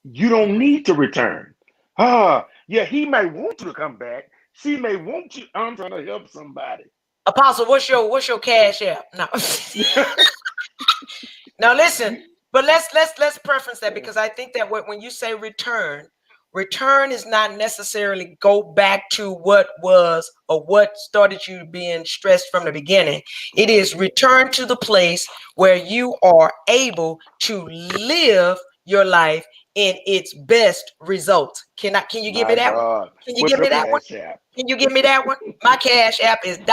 You don't need to return. Yeah, he may want you to come back. She may want you. I'm trying to help somebody. Apostle, what's your cash app? No. Now listen, but let's preference that because I think that when you say return is not necessarily go back to what was or what started you being stressed from the beginning. It is return to the place where you are able to live your life in its best results. Can you give me My that one? God, Can you what's give your me that one? cash app? Can you give me that one? My cash app is $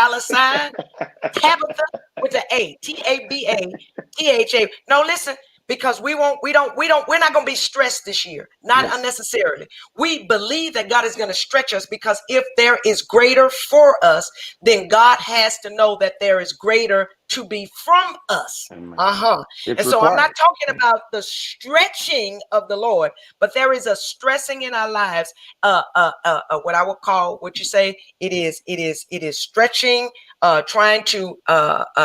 Tabitha with the A, TABATHA. No, listen, because we're not gonna be stressed this year, not Yes. unnecessarily. We believe that God is gonna stretch us because if there is greater for us, then God has to know that there is greater to be from us. Amen. Uh-huh. It's And so I'm not required. talking about the stretching of the Lord, but there is a stressing in our lives. What I would call what you say, it is stretching, trying to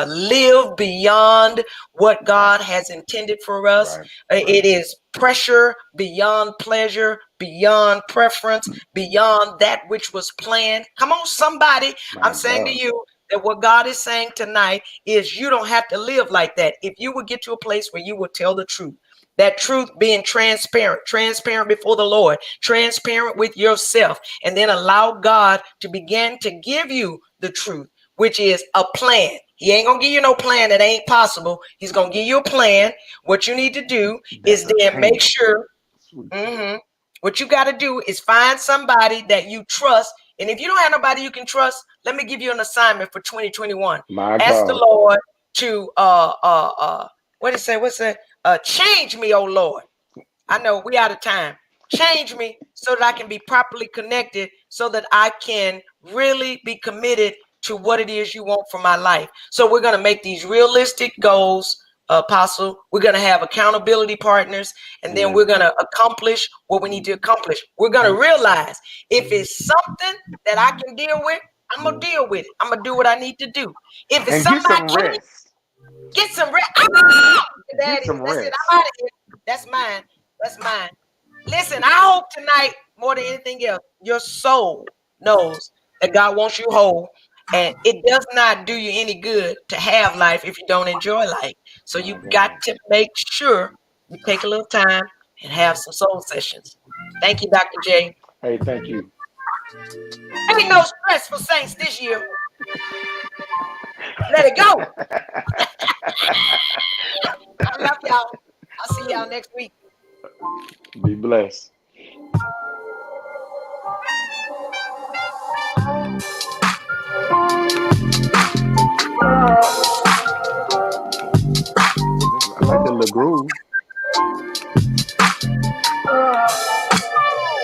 live beyond what Right. God has intended for us. Right. It Right. is pressure beyond pleasure, beyond preference, beyond that which was planned. Come on, somebody. I'm My saying to God. you that what God is saying tonight is you don't have to live like that. If you would get to a place where you will tell the truth, that truth being transparent before the Lord, transparent with yourself, and then allow God to begin to give you the truth, which is a plan. He ain't gonna give you no plan that ain't possible. He's gonna give you a plan. What you need to do is That's then make attainable. sure. Sweet Jesus. What you got to do is find somebody that you trust. And if you don't have nobody you can trust, let me give you an assignment for 2021. My Ask the God. Lord to what did it say? What's that? Change me, oh Lord. I know we out of time. Change me so that I can be properly connected, so that I can really be committed to what it is you want for my life. So we're going to make these realistic goals, Apostle. We're going to have accountability partners, and then Amen. we're going to accomplish what we need to accomplish. We're going to realize if it's something that I can deal with, I'm going to deal with it. I'm going to do what I need to do. If it's And get something I some can't, rest. get some rest. Ah! Get Daddy, some that's it. rest. I'm out of here. That's mine. That's mine. Listen, I hope tonight, more than anything else, your soul knows that God wants you whole. And it does not do you any good to have life if you don't enjoy life. So you got to make sure you take a little time and have some soul sessions. Thank you, Dr. J. Hey, thank you. Ain't no stress for Saints this year. Let it go. I love y'all. I'll see y'all next week. Be blessed. I like the little groove.